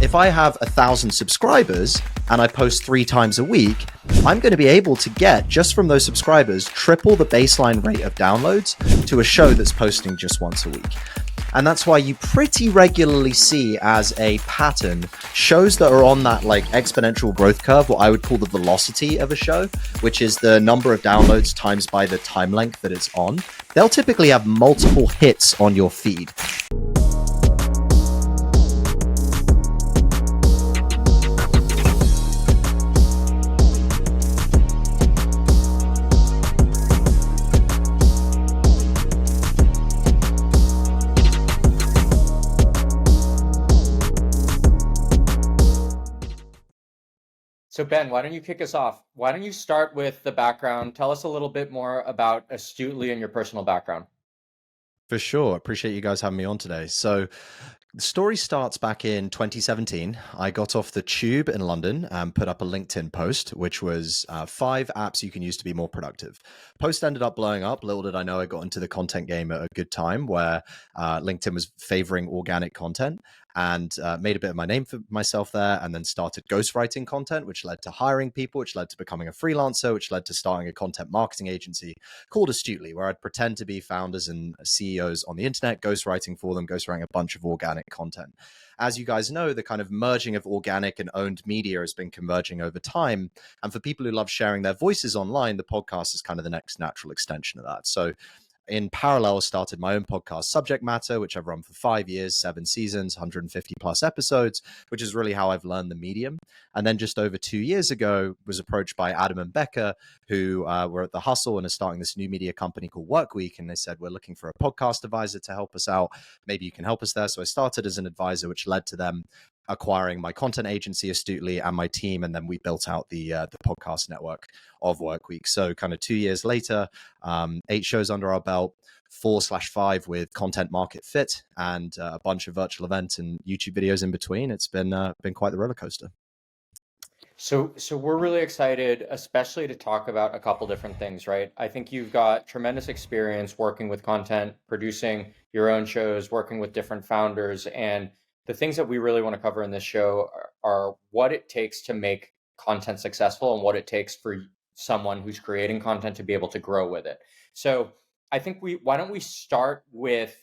If I have 1,000 subscribers and I post 3 times a week, I'm going to be able to get, just from those subscribers, triple the baseline rate of downloads to a show that's posting just once a week. And that's why you pretty regularly see as a pattern shows that are on that like exponential growth curve, what I would call the velocity of a show, which is the number of downloads times by the time length that it's on. They'll typically have multiple hits on your feed. So Ben, why don't you kick us off? Why don't you start with the background? Tell us a little bit more about Astutely and your personal background. For sure. Appreciate you guys having me on today. So the story starts back in 2017. I got off the tube in London and put up a LinkedIn post, which was 5 apps you can use to be more productive. Post ended up blowing up. Little did I know I got into the content game at a good time where LinkedIn was favoring organic content, and made a bit of my name for myself there, and then started ghostwriting content, which led to hiring people, which led to becoming a freelancer, which led to starting a content marketing agency called Astutely, where I'd pretend to be founders and CEOs on the internet, ghostwriting for them, ghostwriting a bunch of organic content. As you guys know, the kind of merging of organic and owned media has been converging over time. And for people who love sharing their voices online, the podcast is kind of the next natural extension of that. So in parallel, started my own podcast, Subject Matter, which I've run for 5 years, 7 seasons, 150 plus episodes, which is really how I've learned the medium. And then just over 2 years ago, was approached by Adam and Becca, who were at The Hustle and are starting this new media company called Workweek. And they said, we're looking for a podcast advisor to help us out. Maybe you can help us there. So I started as an advisor, which led to them acquiring my content agency Astutely and my team, and then we built out the podcast network of Workweek. So kind of 2 years later, 8 shows under our belt, 4/5 with content market fit, and a bunch of virtual events and YouTube videos in between. It's been quite the roller coaster. So we're really excited, especially to talk about a couple different things, right? I think you've got tremendous experience working with content, producing your own shows, working with different founders, and the things that we really want to cover in this show are what it takes to make content successful and what it takes for someone who's creating content to be able to grow with it. So I think why don't we start with,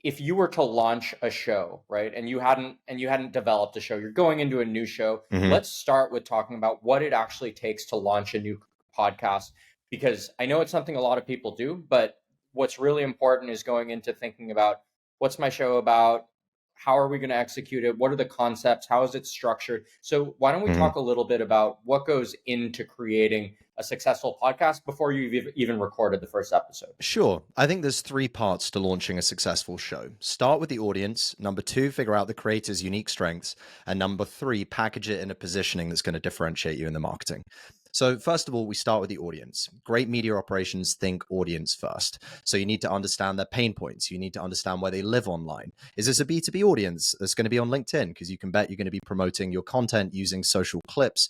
if you were to launch a show, right, and you hadn't developed a show, you're going into a new show. Mhm. Let's start with talking about what it actually takes to launch a new podcast, because I know it's something a lot of people do, but what's really important is going into thinking about, what's my show about? How are we going to execute it? What are the concepts? How is it structured? So why don't we talk a little bit about what goes into creating a successful podcast before you've even recorded the first episode? Sure. I think there's 3 parts to launching a successful show. Start with the audience. Number 2, figure out the creator's unique strengths. And number 3, package it in a positioning that's going to differentiate you in the marketing. So first of all, we start with the audience. Great media operations think audience first. So you need to understand their pain points. You need to understand where they live online. Is this a B2B audience that's going to be on LinkedIn? Because you can bet you're going to be promoting your content using social clips,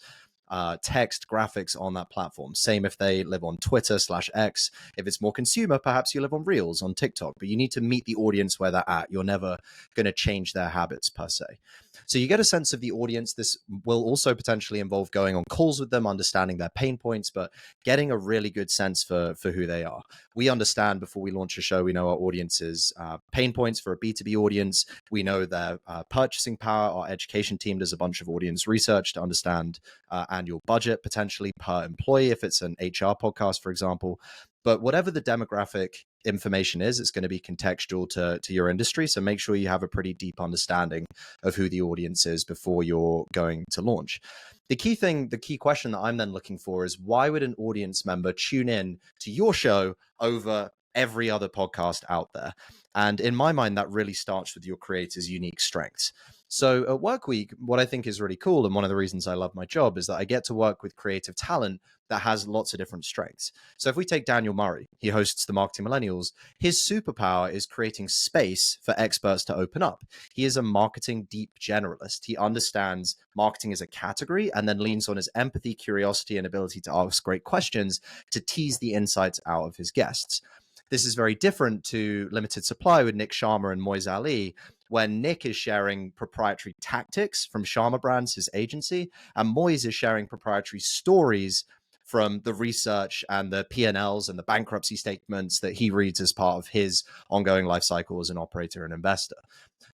text, graphics on that platform. Same if they live on Twitter/X. If it's more consumer, perhaps you live on Reels on TikTok, but you need to meet the audience where they're at. You're never going to change their habits per se. So you get a sense of the audience. This will also potentially involve going on calls with them, understanding their pain points, but getting a really good sense for who they are. We understand before we launch a show, we know our audience's pain points for a B2B audience. We know their purchasing power. Our education team does a bunch of audience research to understand annual budget potentially per employee, if it's an HR podcast, for example. But whatever the demographic information is, it's going to be contextual to your industry. So make sure you have a pretty deep understanding of who the audience is before you're going to launch. The key question that I'm then looking for is, why would an audience member tune in to your show over every other podcast out there? And in my mind, that really starts with your creator's unique strengths. So at Workweek, what I think is really cool, and one of the reasons I love my job, is that I get to work with creative talent that has lots of different strengths. So if we take Daniel Murray, he hosts the Marketing Millennials. His superpower is creating space for experts to open up. He is a marketing deep generalist. He understands marketing as a category and then leans on his empathy, curiosity, and ability to ask great questions to tease the insights out of his guests. This is very different to Limited Supply with Nick Sharma and Moise Ali, where Nick is sharing proprietary tactics from Sharma Brands, his agency, and Moise is sharing proprietary stories from the research and the P&Ls and the bankruptcy statements that he reads as part of his ongoing life cycle as an operator and investor.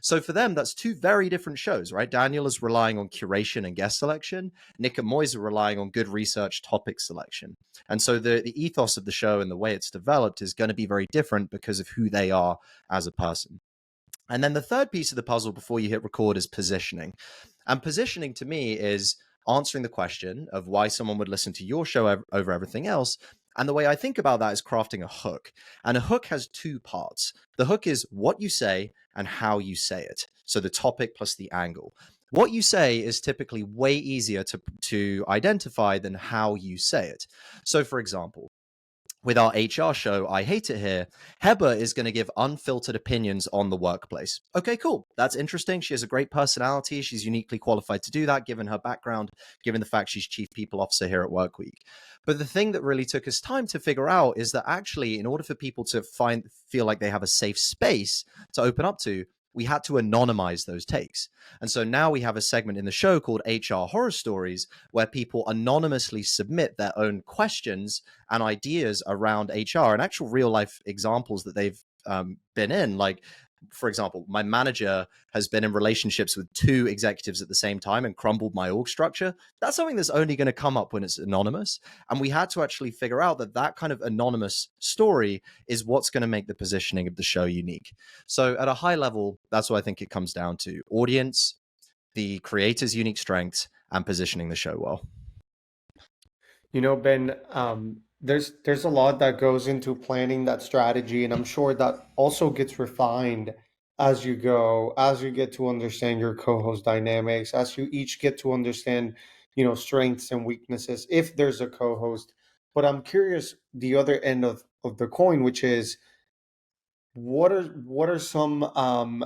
So for them, that's two very different shows, right? Daniel is relying on curation and guest selection. Nick and Moise are relying on good research, topic selection. And so the ethos of the show and the way it's developed is going to be very different because of who they are as a person. And then the third piece of the puzzle before you hit record is positioning. And positioning to me is answering the question of why someone would listen to your show over everything else. And the way I think about that is crafting a hook. And a hook has two parts. The hook is what you say and how you say it. So the topic plus the angle. What you say is typically way easier to identify than how you say it. So for example, with our HR show, I Hate It Here, Heber is going to give unfiltered opinions on the workplace. Okay, cool. That's interesting. She has a great personality. She's uniquely qualified to do that, given her background, given the fact she's chief people officer here at Workweek. But the thing that really took us time to figure out is that actually, in order for people to feel like they have a safe space to open up to, we had to anonymize those takes. And so now we have a segment in the show called HR Horror Stories, where people anonymously submit their own questions and ideas around HR and actual real life examples that they've been in. Like, for example, my manager has been in relationships with two executives at the same time and crumbled my org structure. That's something that's only going to come up when it's anonymous. And we had to actually figure out that that kind of anonymous story is what's going to make the positioning of the show unique. So at a high level, that's what I think it comes down to: audience, the creator's unique strengths, and positioning the show well. You know, Ben, there's a lot that goes into planning that strategy, and I'm sure that also gets refined as you go, as you get to understand your co-host dynamics, as you each get to understand, strengths and weaknesses if there's a co-host. But I'm curious the other end of the coin, which is what are some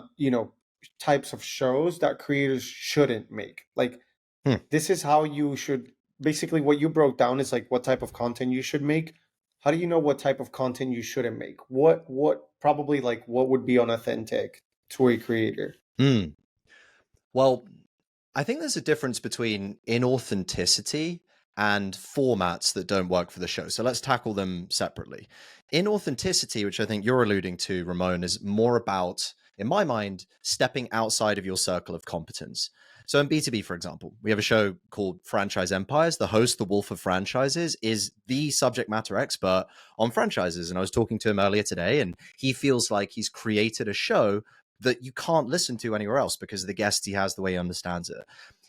types of shows that creators shouldn't make? Like this is how you should basically what you broke down is like what type of content you should make. How do you know what type of content you shouldn't make? What probably like what would be unauthentic to a creator? Well, I think there's a difference between inauthenticity and formats that don't work for the show. So let's tackle them separately. Inauthenticity, which I think you're alluding to, Ramon, is more about, in my mind, stepping outside of your circle of competence. So in B2B, for example, we have a show called Franchise Empires. The host, the Wolf of Franchises, is the subject matter expert on franchises. And I was talking to him earlier today, and he feels like he's created a show that you can't listen to anywhere else because of the guests he has, the way he understands it.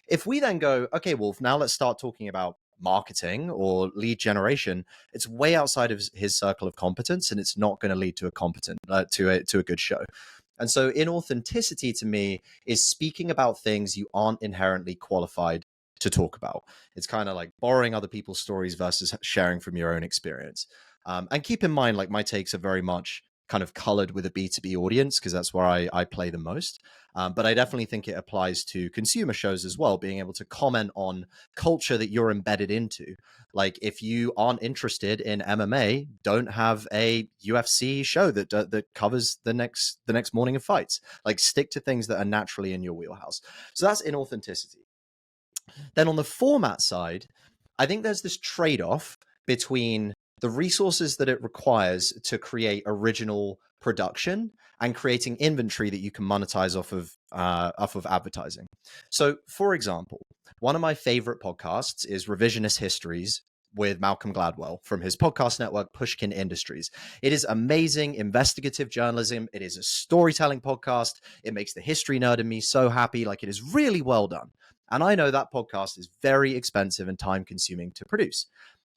If we then go, okay, Wolf, now let's start talking about marketing or lead generation, it's way outside of his circle of competence, and it's not going to lead to a good show. And so inauthenticity to me is speaking about things you aren't inherently qualified to talk about. It's kind of like borrowing other people's stories versus sharing from your own experience. And keep in mind, like, my takes are very much kind of colored with a B2B audience because that's where I play the most. But I definitely think it applies to consumer shows as well, being able to comment on culture that you're embedded into. Like, if you aren't interested in MMA, don't have a UFC show that covers the next morning of fights. Like, stick to things that are naturally in your wheelhouse. So that's inauthenticity. Then on the format side, I think there's this trade-off between the resources that it requires to create original production and creating inventory that you can monetize off of advertising. So, for example, one of my favorite podcasts is Revisionist Histories with Malcolm Gladwell from his podcast network, Pushkin Industries. It is amazing investigative journalism. It is a storytelling podcast. It makes the history nerd in me so happy. Like, it is really well done. And I know that podcast is very expensive and time consuming to produce.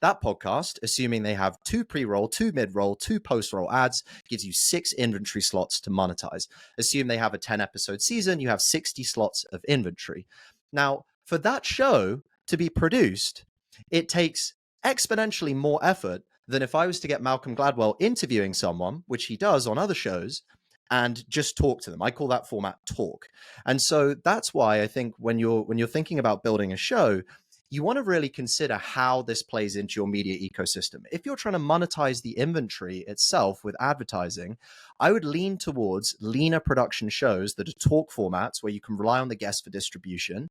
That podcast, assuming they have 2 pre-roll, 2 mid-roll, 2 post-roll ads, gives you 6 inventory slots to monetize. Assume they have a 10-episode season, you have 60 slots of inventory. Now, for that show to be produced, it takes exponentially more effort than if I was to get Malcolm Gladwell interviewing someone, which he does on other shows, and just talk to them. I call that format talk. And so that's why I think when you're thinking about building a show, you want to really consider how this plays into your media ecosystem. If you're trying to monetize the inventory itself with advertising, I would lean towards leaner production shows that are talk formats where you can rely on the guests for distribution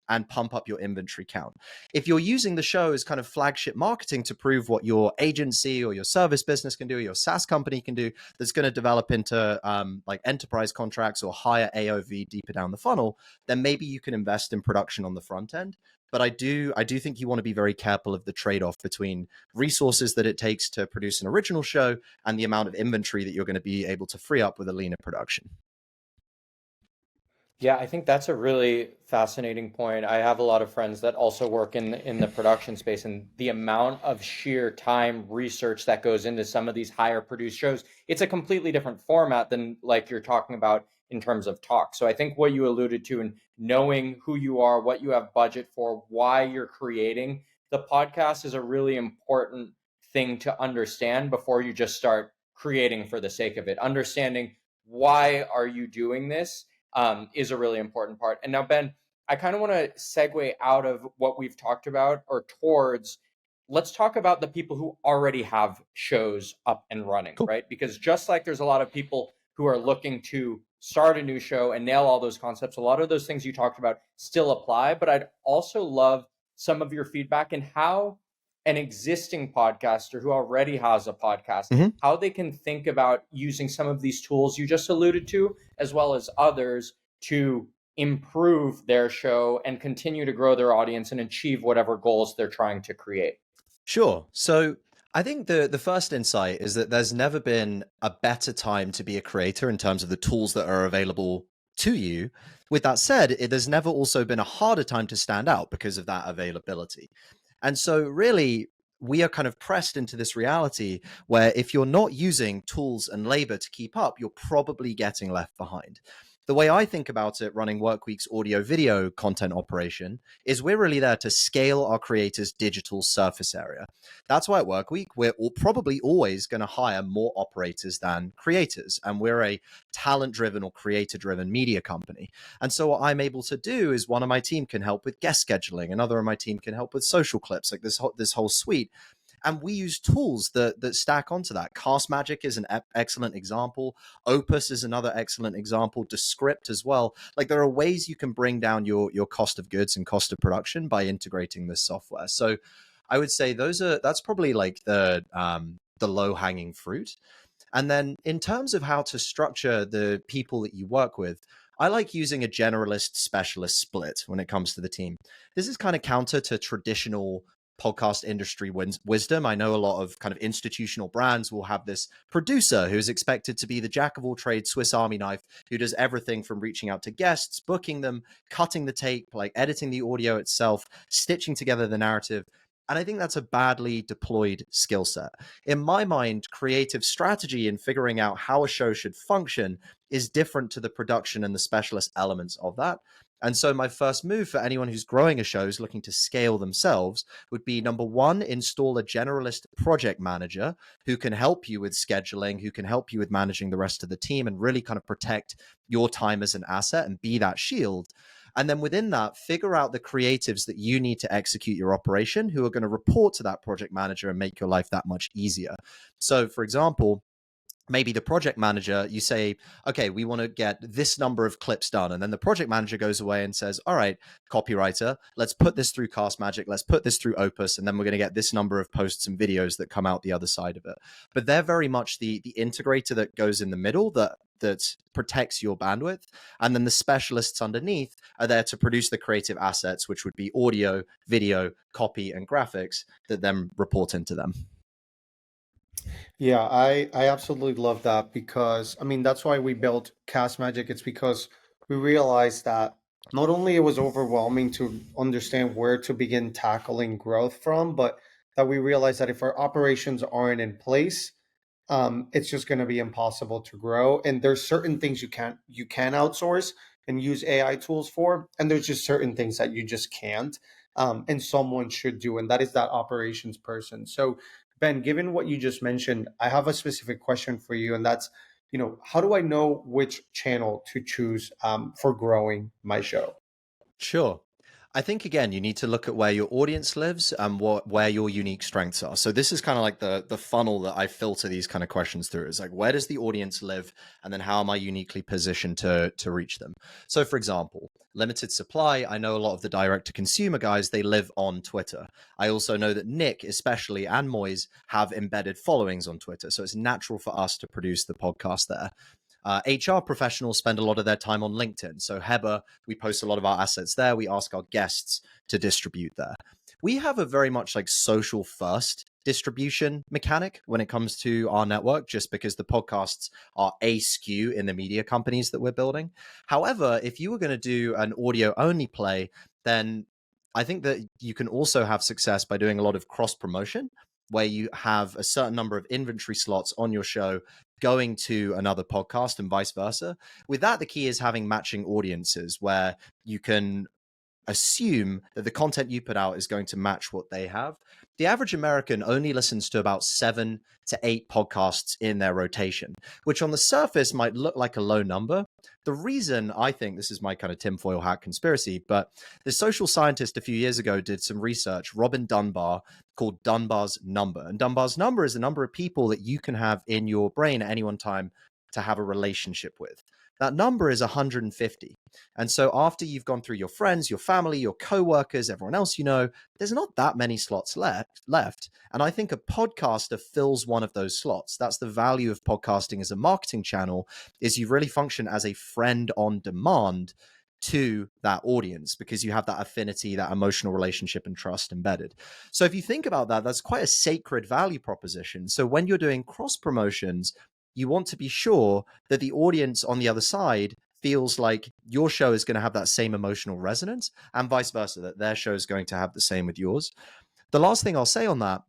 and pump up your inventory count. If you're using the show as kind of flagship marketing to prove what your agency or your service business can do, your SaaS company can do, that's going to develop into like enterprise contracts or higher AOV deeper down the funnel, then maybe you can invest in production on the front end. But I do think you want to be very careful of the trade-off between resources that it takes to produce an original show and the amount of inventory that you're going to be able to free up with a leaner production. Yeah, I think that's a really fascinating point. I have a lot of friends that also work in the production space, and the amount of sheer time research that goes into some of these higher produced shows, it's a completely different format than like you're talking about in terms of talk. So I think what you alluded to and knowing who you are, what you have budget for, why you're creating the podcast is a really important thing to understand before you just start creating for the sake of it. Understanding why are you doing this is a really important part. And now, Ben, I kind of want to segue out of what we've talked about or towards, let's talk about the people who already have shows up and running, Cool. right? Because just like there's a lot of people who are looking to start a new show and nail all those concepts, a lot of those things you talked about still apply. But I'd also love some of your feedback in how an existing podcaster who already has a podcast, how they can think about using some of these tools you just alluded to, as well as others, to improve their show and continue to grow their audience and achieve whatever goals they're trying to create. Sure. So I think the first insight is that there's never been a better time to be a creator in terms of the tools that are available to you. With that said, there's never also been a harder time to stand out because of that availability. And so really, we are kind of pressed into this reality where if you're not using tools and labor to keep up, you're probably getting left behind. The way I think about it, running Workweek's audio video content operation, is we're really there to scale our creators' digital surface area. That's why at Workweek, we're probably always going to hire more operators than creators. And we're a talent-driven or creator-driven media company. And so what I'm able to do is one of my team can help with guest scheduling, another of my team can help with social clips, like this whole suite. And we use tools that stack onto that. Cast Magic is an excellent example. Opus is another excellent example. Descript as well. Like there are ways you can bring down your cost of goods and cost of production by integrating this software. So I would say that's probably like the low hanging fruit. And then in terms of how to structure the people that you work with, I like using a generalist specialist split when it comes to the team. This is kind of counter to traditional podcast industry wisdom. I know a lot of kind of institutional brands will have this producer who's expected to be the jack of all trades, Swiss Army knife, who does everything from reaching out to guests, booking them, cutting the tape, like editing the audio itself, stitching together the narrative. And I think that's a badly deployed skill set. In my mind, creative strategy and figuring out how a show should function is different to the production and the specialist elements of that. And so my first move for anyone who's growing a show is looking to scale themselves would be, number one, install a generalist project manager who can help you with scheduling, who can help you with managing the rest of the team and really kind of protect your time as an asset and be that shield. And then within that, figure out the creatives that you need to execute your operation who are going to report to that project manager and make your life that much easier. So for example, maybe the project manager, you say, okay, we want to get this number of clips done. And then the project manager goes away and says, all right, copywriter, let's put this through Cast Magic. Let's put this through Opus. And then we're going to get this number of posts and videos that come out the other side of it. But they're very much the integrator that goes in the middle that protects your bandwidth. And then the specialists underneath are there to produce the creative assets, which would be audio, video, copy, and graphics that then report into them. Yeah, I absolutely love that because I mean that's why we built Cast Magic. It's because we realized that not only it was overwhelming to understand where to begin tackling growth from, but that we realized that if our operations aren't in place, it's just going to be impossible to grow. And there's certain things you can outsource and use AI tools for, and there's just certain things that you just can't, and someone should do, and that is that operations person. So, Ben, given what you just mentioned, I have a specific question for you, and that's, how do I know which channel to choose for growing my show? Sure. I think, again, you need to look at where your audience lives and where your unique strengths are. So this is kind of like the funnel that I filter these kind of questions through. Is like, where does the audience live? And then how am I uniquely positioned to reach them? So for example, limited supply, I know a lot of the direct to consumer guys, they live on Twitter. I also know that Nick especially and Moise have embedded followings on Twitter. So it's natural for us to produce the podcast there. HR professionals spend a lot of their time on LinkedIn. So Heber, we post a lot of our assets there. We ask our guests to distribute there. We have a very much like social first distribution mechanic when it comes to our network, just because the podcasts are a skew in the media companies that we're building. However, if you were going to do an audio only play, then I think that you can also have success by doing a lot of cross promotion, where you have a certain number of inventory slots on your show going to another podcast and vice versa. With that, the key is having matching audiences where you can assume that the content you put out is going to match what they have. The average American only listens to about 7 to 8 podcasts in their rotation, which on the surface might look like a low number. The reason, I think, this is my kind of tinfoil hat conspiracy, but the social scientist a few years ago did some research, Robin Dunbar, called Dunbar's number. And Dunbar's number is the number of people that you can have in your brain at any one time to have a relationship with. That number is 150. And so after you've gone through your friends, your family, your coworkers, everyone else you know, there's not that many slots left. And I think a podcaster fills one of those slots. That's the value of podcasting as a marketing channel, is you really function as a friend on demand to that audience because you have that affinity, that emotional relationship and trust embedded. So if you think about that, that's quite a sacred value proposition. So when you're doing cross promotions, you want to be sure that the audience on the other side feels like your show is going to have that same emotional resonance and vice versa, that their show is going to have the same with yours. The last thing I'll say on that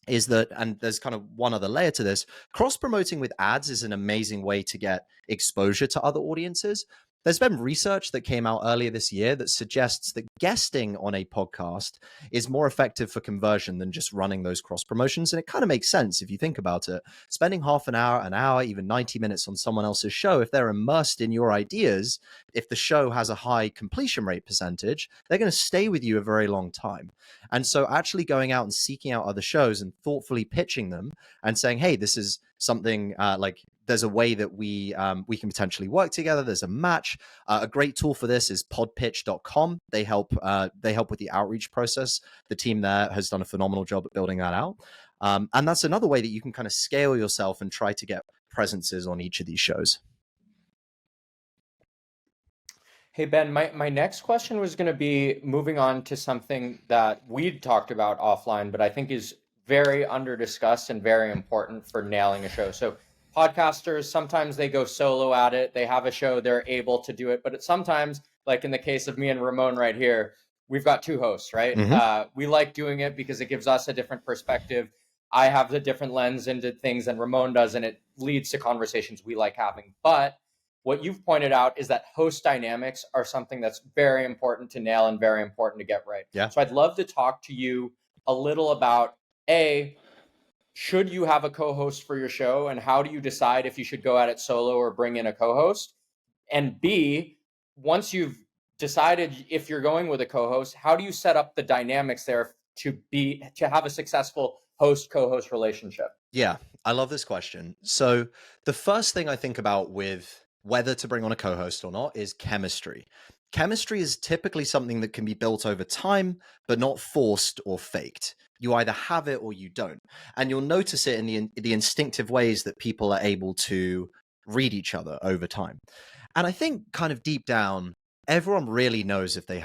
is that, and there's kind of one other layer to this, cross promoting with ads is an amazing way to get exposure to other audiences. There's been research that came out earlier this year that suggests that guesting on a podcast is more effective for conversion than just running those cross promotions. And it kind of makes sense if you think about it. Spending half an hour, even 90 minutes on someone else's show, if they're immersed in your ideas, if the show has a high completion rate percentage, they're going to stay with you a very long time. And so actually going out and seeking out other shows and thoughtfully pitching them and saying, hey, this is something like there's a way that we can potentially work together. There's a match. A great tool for this is podpitch.com. They help with the outreach process. The team there has done a phenomenal job at building that out. And that's another way that you can kind of scale yourself and try to get presences on each of these shows. Hey, Ben, my next question was going to be moving on to something that we'd talked about offline, but I think is very under discussed and very important for nailing a show. So podcasters, sometimes they go solo at it. They have a show, they're able to do it. But sometimes, like in the case of me and Ramon right here, we've got 2 hosts, right? Mm-hmm. We like doing it because it gives us a different perspective. I have the different lens into things than Ramon does, and it leads to conversations we like having. But what you've pointed out is that host dynamics are something that's very important to nail and very important to get right. Yeah. So I'd love to talk to you a little about, should you have a co-host for your show, and how do you decide if you should go at it solo or bring in a co-host? And B, once you've decided if you're going with a co-host, how do you set up the dynamics there to have a successful host-co-host relationship? Yeah, I love this question. So the first thing I think about with whether to bring on a co-host or not is chemistry. Chemistry is typically something that can be built over time, but not forced or faked. You either have it or you don't. And you'll notice it in the instinctive ways that people are able to read each other over time. And I think kind of deep down, everyone really knows if they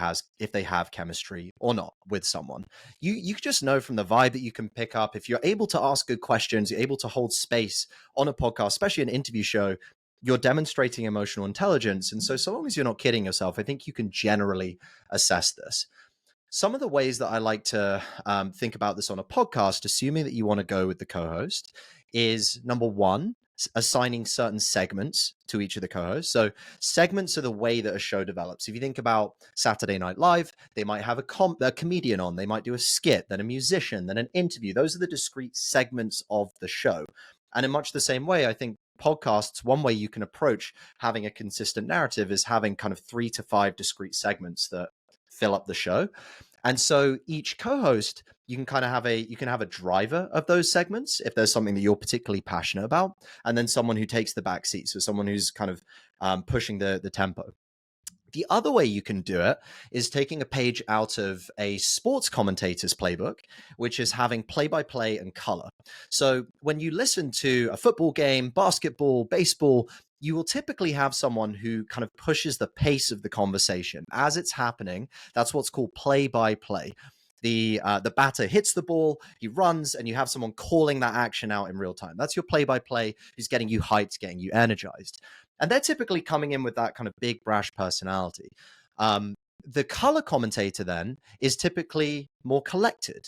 have chemistry or not with someone. You just know from the vibe that you can pick up. If you're able to ask good questions, you're able to hold space on a podcast, especially an interview show, you're demonstrating emotional intelligence. And so long as you're not kidding yourself, I think you can generally assess this. Some of the ways that I like to think about this on a podcast, assuming that you want to go with the co-host, is number one, assigning certain segments to each of the co-hosts. So segments are the way that a show develops. If you think about Saturday Night Live, they might have a comedian on, they might do a skit, then a musician, then an interview. Those are the discrete segments of the show. And in much the same way, I think podcasts, one way you can approach having a consistent narrative is having kind of 3 to 5 discrete segments that fill up the show. And so each co-host, you can kind of have a driver of those segments if there's something that you're particularly passionate about, and then someone who takes the back seat, so someone who's kind of pushing the tempo. The other way you can do it is taking a page out of a sports commentator's playbook, which is having play-by-play and color. So when you listen to a football game, basketball, baseball, you will typically have someone who kind of pushes the pace of the conversation as it's happening. That's what's called play-by-play. The batter hits the ball, he runs, and you have someone calling that action out in real time. That's your play-by-play who's getting you hyped, getting you energized. And they're typically coming in with that kind of big, brash personality. The color commentator then is typically more collected.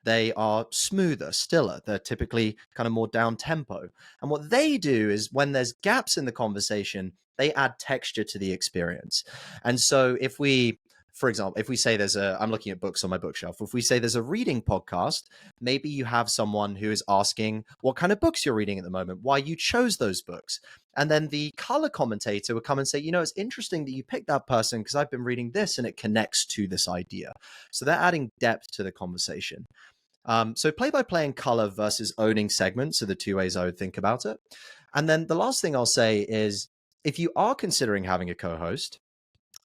They are smoother, stiller. They're typically kind of more down tempo. And what they do is when there's gaps in the conversation, they add texture to the experience. And so if we, for example, if we say I'm looking at books on my bookshelf. If we say there's a reading podcast, maybe you have someone who is asking what kind of books you're reading at the moment, why you chose those books. And then the color commentator would come and say, it's interesting that you picked that person because I've been reading this and it connects to this idea. So they're adding depth to the conversation. So play-by-play and color versus owning segments are the two ways I would think about it. And then the last thing I'll say is if you are considering having a co-host,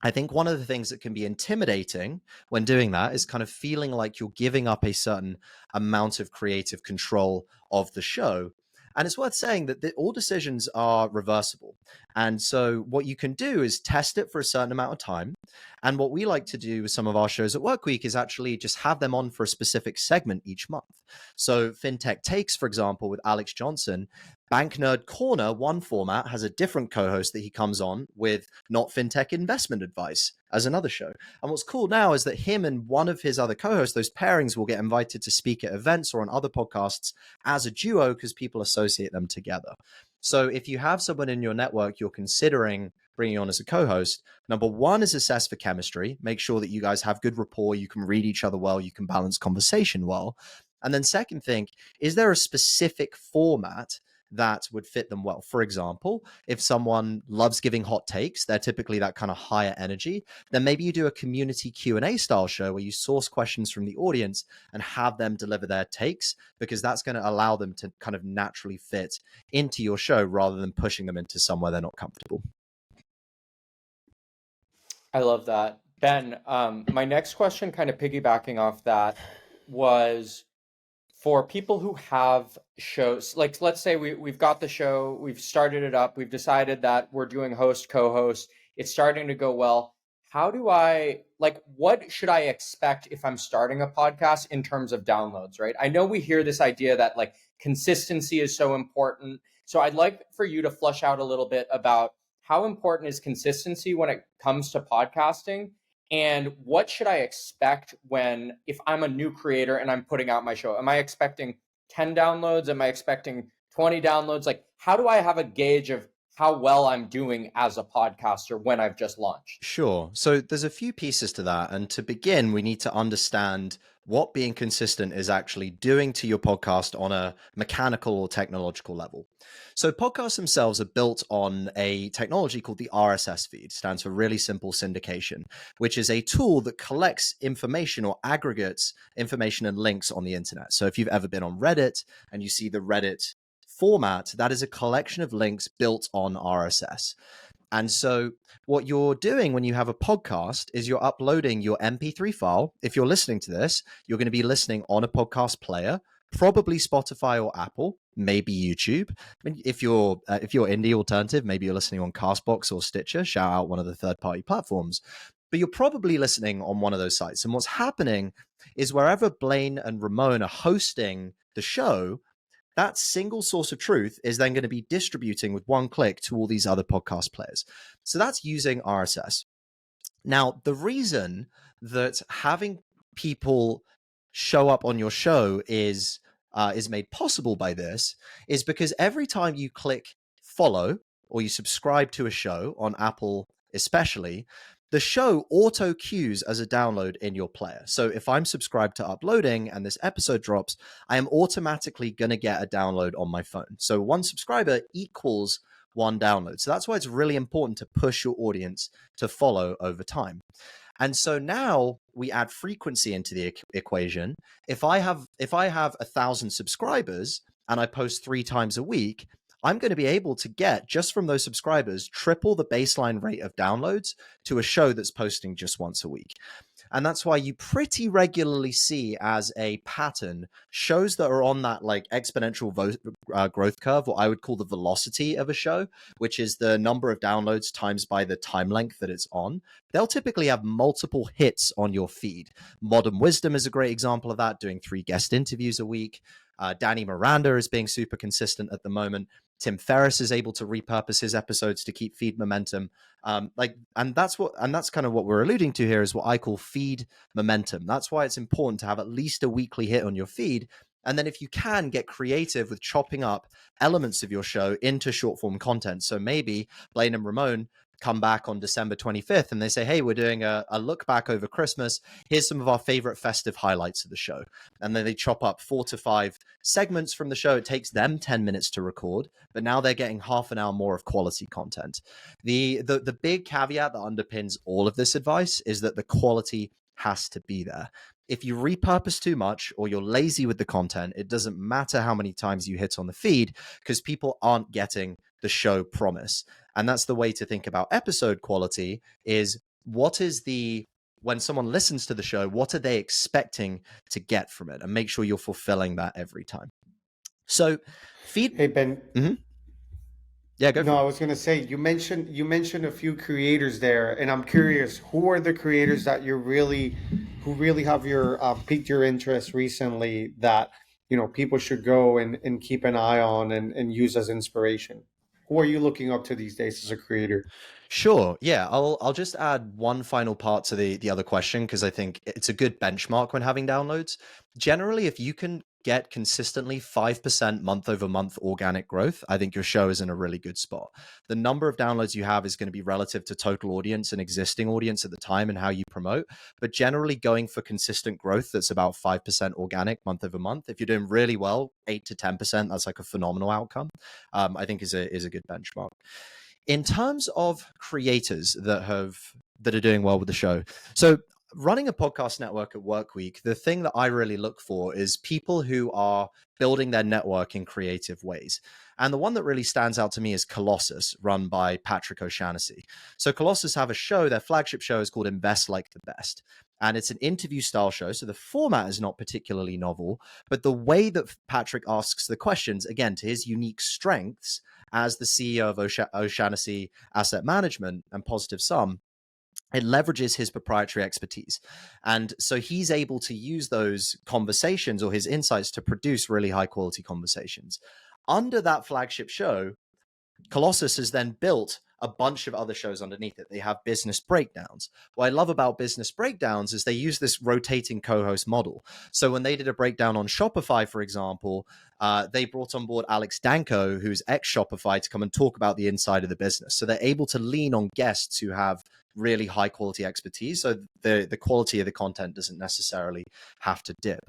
I think one of the things that can be intimidating when doing that is kind of feeling like you're giving up a certain amount of creative control of the show. And it's worth saying that all decisions are reversible. And so what you can do is test it for a certain amount of time. And what we like to do with some of our shows at Work Week is actually just have them on for a specific segment each month. So FinTech Takes, for example, with Alex Johnson, Bank Nerd Corner, one format, has a different co-host that he comes on with Not FinTech Investment Advice as another show. And what's cool now is that him and one of his other co-hosts, those pairings will get invited to speak at events or on other podcasts as a duo because people associate them together. So if you have someone in your network you're considering bringing on as a co-host, number one is assess for chemistry. Make sure that you guys have good rapport, you can read each other well, you can balance conversation well. And then second thing, is there a specific format that would fit them well? For example, if someone loves giving hot takes, they're typically that kind of higher energy, then maybe you do a community Q&A style show where you source questions from the audience and have them deliver their takes, because that's going to allow them to kind of naturally fit into your show rather than pushing them into somewhere they're not comfortable. I love that. Ben, my next question, kind of piggybacking off that, was for people who have shows, like let's say we've got the show, we've started it up, we've decided that we're doing host, co-host, it's starting to go well. How do what should I expect if I'm starting a podcast in terms of downloads, right? I know we hear this idea that like consistency is so important. So I'd like for you to flesh out a little bit about how important is consistency when it comes to podcasting? And what should I expect if I'm a new creator and I'm putting out my show? Am I expecting 10 downloads? Am I expecting 20 downloads? Like, how do I have a gauge of how well I'm doing as a podcaster when I've just launched? Sure. So there's a few pieces to that. And to begin, we need to understand what being consistent is actually doing to your podcast on a mechanical or technological level. So podcasts themselves are built on a technology called the RSS feed, stands for really simple syndication, which is a tool that collects information or aggregates information and links on the internet. So if you've ever been on Reddit and you see the Reddit format, that is a collection of links built on RSS. And so what you're doing when you have a podcast is you're uploading your MP3 file. If you're listening to this, you're going to be listening on a podcast player, probably Spotify or Apple, maybe YouTube. I mean, if you're indie alternative, maybe you're listening on Castbox or Stitcher, shout out one of the third-party platforms. But you're probably listening on one of those sites. And what's happening is wherever Blaine and Ramon are hosting the show, that single source of truth is then going to be distributing with one click to all these other podcast players. So that's using RSS. Now, the reason that having people show up on your show is made possible by this is because every time you click follow or you subscribe to a show on Apple especially, the show auto queues as a download in your player. So if I'm subscribed to Uploading and this episode drops, I am automatically going to get a download on my phone. So one subscriber equals one download. So that's why it's really important to push your audience to follow over time. And so now we add frequency into the equation. If I have 1,000 subscribers and I post 3 times a week, I'm going to be able to get, just from those subscribers, triple the baseline rate of downloads to a show that's posting just once a week. And that's why you pretty regularly see, as a pattern, shows that are on that like exponential growth curve, what I would call the velocity of a show, which is the number of downloads times by the time length that it's on. They'll typically have multiple hits on your feed. Modern Wisdom is a great example of that, doing 3 guest interviews a week. Danny Miranda is being super consistent at the moment. Tim Ferriss is able to repurpose his episodes to keep feed momentum. And that's kind of what we're alluding to here, is what I call feed momentum. That's why it's important to have at least a weekly hit on your feed. And then if you can, get creative with chopping up elements of your show into short form content. So maybe Blaine and Ramon come back on December 25th and they say, hey, we're doing a look back over Christmas. Here's some of our favorite festive highlights of the show. And then they chop up 4 to 5 segments from the show. It takes them 10 minutes to record, but now they're getting half an hour more of quality content. The big caveat that underpins all of this advice is that the quality has to be there. If you repurpose too much or you're lazy with the content, it doesn't matter how many times you hit on the feed, because people aren't getting the show promise. And that's the way to think about episode quality, is when someone listens to the show, what are they expecting to get from it? And make sure you're fulfilling that every time. So Hey, Ben. Mm-hmm. Yeah, go for it. I was going to say, you mentioned a few creators there, and I'm curious, who are the creators that who really have piqued your interest recently, that people should go and keep an eye on and use as inspiration? Who are you looking up to these days as a creator? Sure. Yeah, I'll just add one final part to the other question, because I think it's a good benchmark when having downloads. Generally, if you can get consistently 5% month over month organic growth, I think your show is in a really good spot. The number of downloads you have is going to be relative to total audience and existing audience at the time and how you promote. But generally, going for consistent growth that's about 5% organic month over month. If you're doing really well, 8 to 10%, that's like a phenomenal outcome. I think is a good benchmark. In terms of creators that are doing well with the show, so running a podcast network at Work Week, the thing that I really look for is people who are building their network in creative ways. And the one that really stands out to me is Colossus, run by Patrick O'Shaughnessy. So Colossus have a show, their flagship show is called Invest Like the Best. And it's an interview style show. So the format is not particularly novel, but the way that Patrick asks the questions, again, to his unique strengths as the CEO of O'Shaughnessy Asset Management and Positive Sum, it leverages his proprietary expertise. And so he's able to use those conversations or his insights to produce really high quality conversations. Under that flagship show, Colossus has then built a bunch of other shows underneath it. They have business breakdowns. What I love about business breakdowns is they use this rotating co-host model. So when they did a breakdown on Shopify, for example, they brought on board Alex Danko, who's ex-Shopify, to come and talk about the inside of the business. So they're able to lean on guests who have really high quality expertise. So the quality of the content doesn't necessarily have to dip.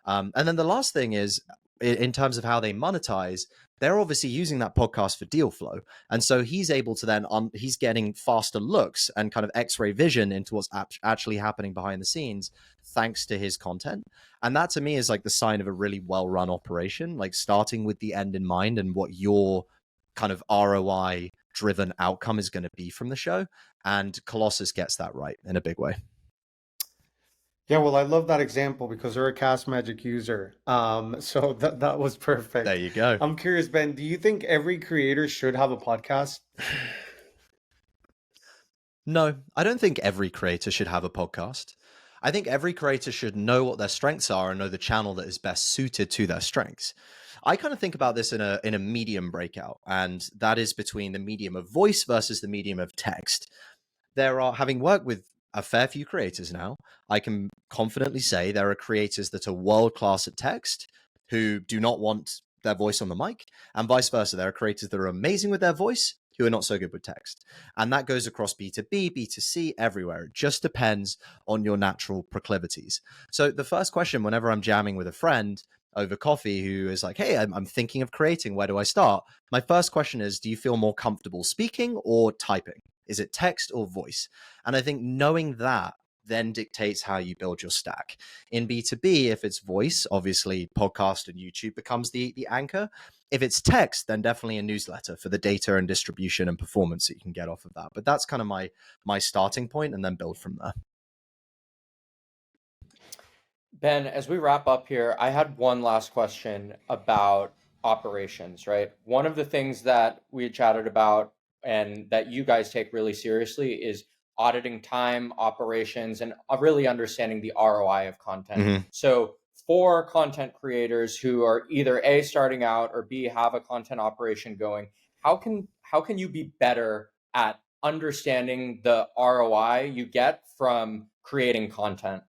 And then the last thing is, in terms of how they monetize, they're obviously using that podcast for deal flow. And so he's able to then, he's getting faster looks and kind of x-ray vision into what's actually happening behind the scenes, thanks to his content. And that to me is like the sign of a really well-run operation, like starting with the end in mind and what your kind of ROI driven outcome is going to be from the show. And Colossus gets that right in a big way. Yeah, well, I love that example because they're a Cast Magic user. So that was perfect. There you go. I'm curious, Ben, do you think every creator should have a podcast? No, I don't think every creator should have a podcast. I think every creator should know what their strengths are and know the channel that is best suited to their strengths. I kind of think about this in a medium breakout, and that is between the medium of voice versus the medium of text. Having worked with a fair few creators now, I can confidently say there are creators that are world-class at text who do not want their voice on the mic, and vice versa. There are creators that are amazing with their voice who are not so good with text. And that goes across B2B, B2C, everywhere. It just depends on your natural proclivities. So the first question, whenever I'm jamming with a friend over coffee who is like, hey, I'm thinking of creating, where do I start? My first question is, do you feel more comfortable speaking or typing? Is it text or voice? And I think knowing that then dictates how you build your stack. In B2B, if it's voice, obviously podcast and YouTube becomes the anchor. If it's text, then definitely a newsletter for the data and distribution and performance that you can get off of that. But that's kind of my starting point, and then build from there. Ben, as we wrap up here, I had one last question about operations, right? One of the things that we had chatted about and that you guys take really seriously is auditing time, operations, and really understanding the ROI of content. Mhm. So for content creators who are either A, starting out, or B, have a content operation going, how can you be better at understanding the ROI you get from creating content?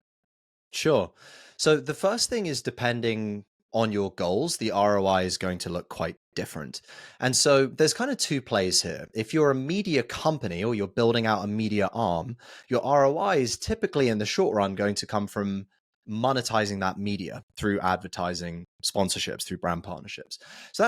Sure. So the first thing is, depending on your goals, the ROI is going to look quite different. And so there's kind of two plays here. If you're a media company or you're building out a media arm, your ROI is typically in the short run going to come from monetizing that media through advertising, sponsorships, through brand partnerships. So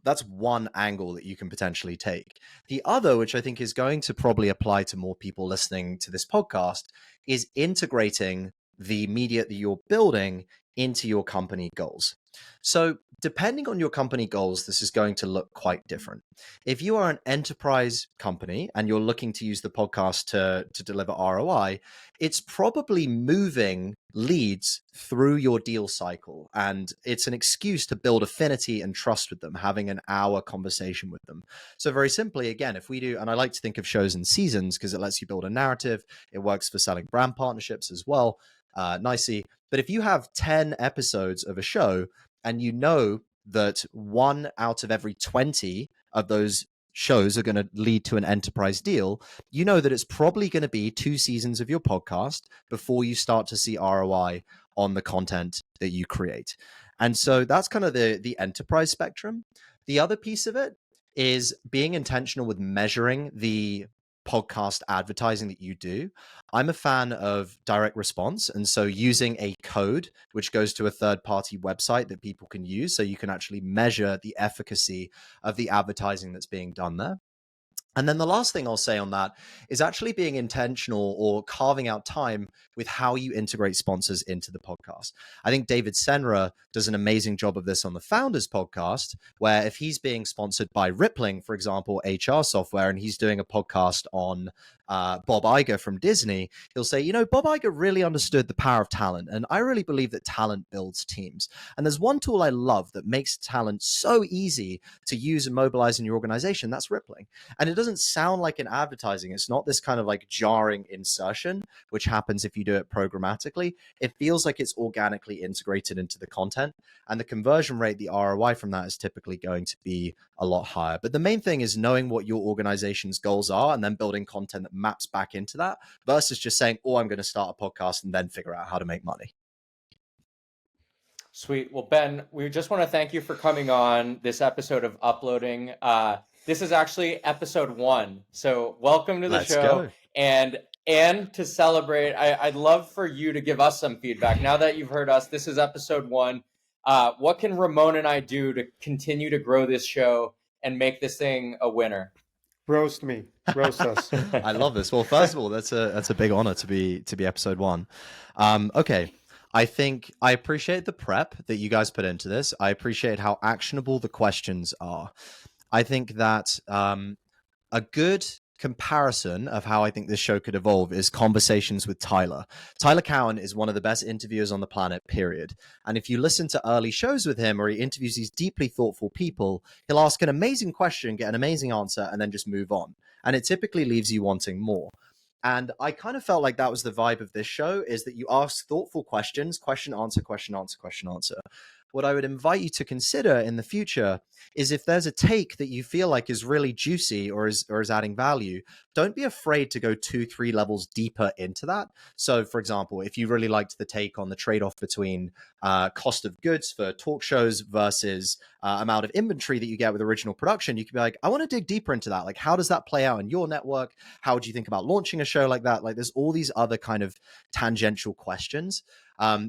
that's one angle that you can potentially take. The other, which I think is going to probably apply to more people listening to this podcast, is integrating the media that you're building into your company goals. So depending on your company goals, this is going to look quite different. If you are an enterprise company and you're looking to use the podcast to deliver ROI, it's probably moving leads through your deal cycle. And it's an excuse to build affinity and trust with them, having an hour conversation with them. So very simply, again, if we do, and I like to think of shows in seasons because it lets you build a narrative, it works for selling brand partnerships as well. Nicely. But if you have 10 episodes of a show and you know that 1 out of every 20 of those shows are going to lead to an enterprise deal, you know that it's probably going to be 2 seasons of your podcast before you start to see ROI on the content that you create. And so that's kind of the enterprise spectrum. The other piece of it is being intentional with measuring the podcast advertising that you do. I'm a fan of direct response. And so using a code which goes to a third-party website that people can use, so you can actually measure the efficacy of the advertising that's being done there. And then the last thing I'll say on that is actually being intentional or carving out time with how you integrate sponsors into the podcast. I think David Senra does an amazing job of this on the Founders podcast, where if he's being sponsored by Rippling, for example, HR software, and he's doing a podcast on Bob Iger from Disney, he'll say, you know, Bob Iger really understood the power of talent. And I really believe that talent builds teams. And there's one tool I love that makes talent so easy to use and mobilize in your organization. That's Rippling. And it doesn't sound like an advertising. It's not this kind of like jarring insertion, which happens if you do it programmatically. It feels like it's organically integrated into the content. And the conversion rate, the ROI from that is typically going to be a lot higher. But the main thing is knowing what your organization's goals are and then building content that maps back into that versus just saying, oh, I'm going to start a podcast and then figure out how to make money. Sweet. Well, Ben, we just want to thank you for coming on this episode of Uploading. This is actually episode 1. So welcome to the Let's show. go. And to celebrate, I'd love for you to give us some feedback. Now that you've heard us, this is episode 1. What can Ramon and I do to continue to grow this show and make this thing a winner? Roast me, roast us. I love this. Well, first of all, that's a big honor to be episode 1. Okay. I think I appreciate the prep that you guys put into this. I appreciate how actionable the questions are. I think that a good comparison of how I think this show could evolve is conversations with Tyler. Tyler Cowen is one of the best interviewers on the planet, period. And if you listen to early shows with him or he interviews these deeply thoughtful people, he'll ask an amazing question, get an amazing answer, and then just move on. And it typically leaves you wanting more. And I kind of felt like that was the vibe of this show, is that you ask thoughtful questions, question, answer, question, answer, question, answer. What I would invite you to consider in the future is if there's a take that you feel like is really juicy or is adding value, don't be afraid to go 2-3 levels deeper into that. So, for example, if you really liked the take on the trade-off between cost of goods for talk shows versus amount of inventory that you get with original production, you could be like, I want to dig deeper into that. Like, how does that play out in your network? How would you think about launching a show like that? Like, there's all these other kind of tangential questions.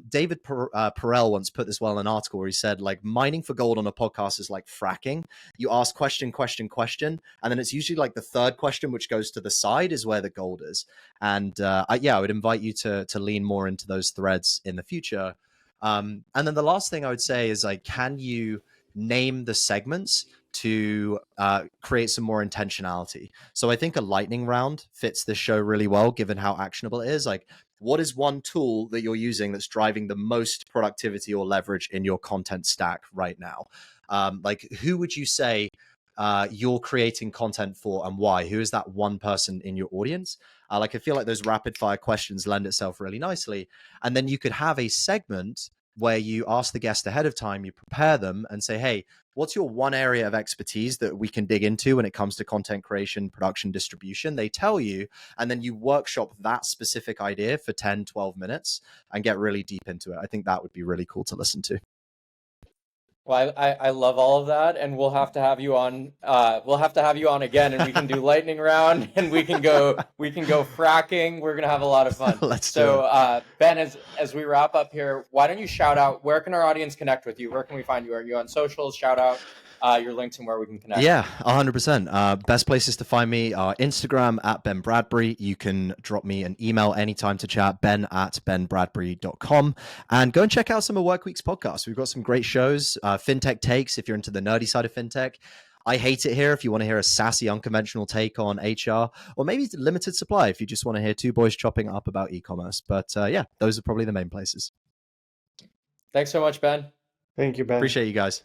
David Perel once put this well in an article article where he said, like, mining for gold on a podcast is like fracking. You ask question, and then it's usually like the third question, which goes to the side, is where the gold is. And I would invite you to lean more into those threads in the future. And then the last thing I would say is, like, can you name the segments to create some more intentionality? So I think a lightning round fits this show really well, given how actionable it is. Like, what is one tool that you're using that's driving the most productivity or leverage in your content stack right now? Like, who would you say you're creating content for and why? Who is that one person in your audience? Like, I feel like those rapid fire questions lend itself really nicely. And then you could have a segment where you ask the guest ahead of time, you prepare them and say, hey, what's your one area of expertise that we can dig into when it comes to content creation, production, distribution? They tell you, and then you workshop that specific idea for 10, 12 minutes and get really deep into it. I think that would be really cool to listen to. Well, I love all of that, and we'll have to have you on. We'll have to have you on again, and we can do lightning round, and we can go fracking. We're gonna have a lot of fun. Let's do it. Ben, as we wrap up here, why don't you shout out, where can our audience connect with you? Where can we find you? Are you on socials? Shout out your links and where we can connect. Yeah, 100%. Best places to find me are Instagram at Ben Bradbury. You can drop me an email anytime to chat, ben@benbradbury.com. And go and check out some of Workweek's podcasts. We've got some great shows. Fintech Takes, if you're into the nerdy side of fintech. I Hate It Here, if you want to hear a sassy, unconventional take on HR. Or maybe Limited Supply, if you just want to hear two boys chopping up about e-commerce. But yeah, those are probably the main places. Thanks so much, Ben. Thank you, Ben. Appreciate you guys.